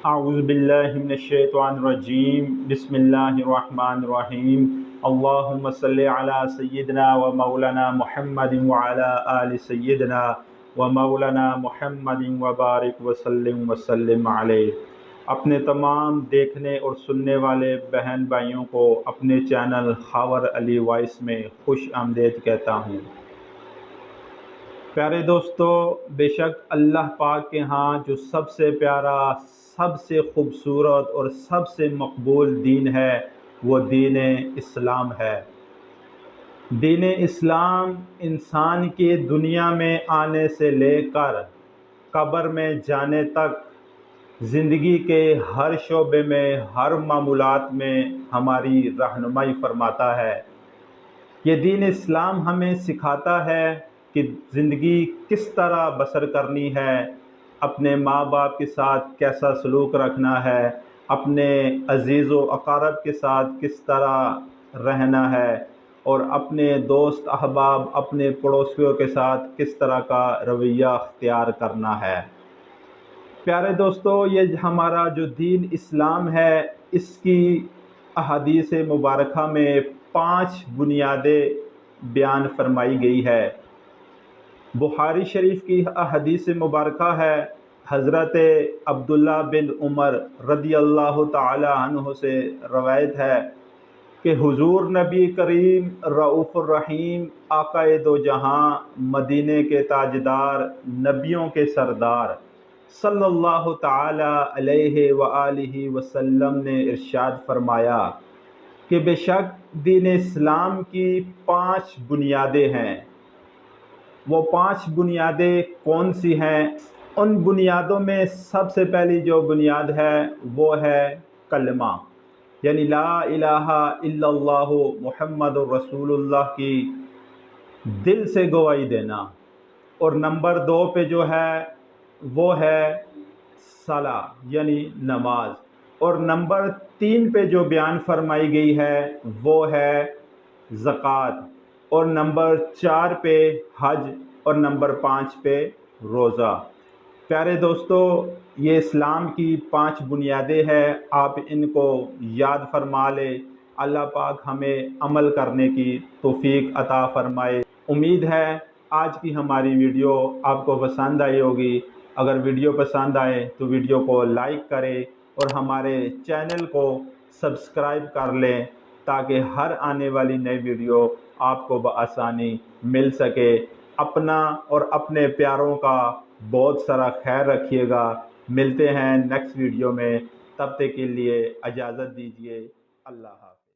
اعوذ باللہ من الشیطان الرجیم بسم اللہ الرحمن الرحیم اللہم صلی علی سیدنا و مولانا محمد وعلی آل سیدنا و مولانا محمد وبارک وسلم علیہ۔ اپنے تمام دیکھنے اور سننے والے بہن بھائیوں کو اپنے چینل خاور علی وائس میں خوش آمدید کہتا ہوں۔ پیارے دوستو، بے شک اللہ پاک کے ہاں جو سب سے پیارا، سب سے خوبصورت اور سب سے مقبول دین ہے وہ دین اسلام ہے۔ دین اسلام انسان کے دنیا میں آنے سے لے کر قبر میں جانے تک زندگی کے ہر شعبے میں، ہر معمولات میں ہماری رہنمائی فرماتا ہے۔ یہ دین اسلام ہمیں سکھاتا ہے کہ زندگی کس طرح بسر کرنی ہے، اپنے ماں باپ کے ساتھ کیسا سلوک رکھنا ہے، اپنے عزیز و اقارب کے ساتھ کس طرح رہنا ہے، اور اپنے دوست احباب، اپنے پڑوسیوں کے ساتھ کس طرح کا رویہ اختیار کرنا ہے۔ پیارے دوستو، یہ ہمارا جو دین اسلام ہے، اس کی احادیث مبارکہ میں 5 بنیادیں بیان فرمائی گئی ہے۔ بخاری شریف کی احادیث مبارکہ ہے، حضرت عبداللہ بن عمر رضی اللہ تعالی عنہ سے روایت ہے کہ حضور نبی کریم رؤوف الرحیم، آقا دو جہاں، مدینے کے تاجدار، نبیوں کے سردار صلی اللہ تعالی علیہ وآلہ وسلم نے ارشاد فرمایا کہ بے شک دین اسلام کی 5 بنیادیں ہیں۔ وہ 5 بنیادیں کون سی ہیں؟ ان بنیادوں میں سب سے پہلی جو بنیاد ہے وہ ہے کلمہ، یعنی لا الہ الا اللہ محمد الرسول اللہ کی دل سے گواہی دینا۔ اور نمبر 2 پہ جو ہے وہ ہے صلاۃ، یعنی نماز۔ اور نمبر 3 پہ جو بیان فرمائی گئی ہے وہ ہے زکوٰۃ۔ اور نمبر 4 پہ حج، اور نمبر 5 پہ روزہ۔ پیارے دوستو، یہ اسلام کی 5 بنیادیں ہیں، آپ ان کو یاد فرما لیں۔ اللہ پاک ہمیں عمل کرنے کی توفیق عطا فرمائے۔ امید ہے آج کی ہماری ویڈیو آپ کو پسند آئی ہوگی۔ اگر ویڈیو پسند آئے تو ویڈیو کو لائک کریں اور ہمارے چینل کو سبسکرائب کر لیں تاکہ ہر آنے والی نئی ویڈیو آپ کو بآسانی مل سکے۔ اپنا اور اپنے پیاروں کا بہت سارا خیر رکھیے گا۔ ملتے ہیں نیکسٹ ویڈیو میں، تب تک کے لیے اجازت دیجیے۔ اللہ حافظ۔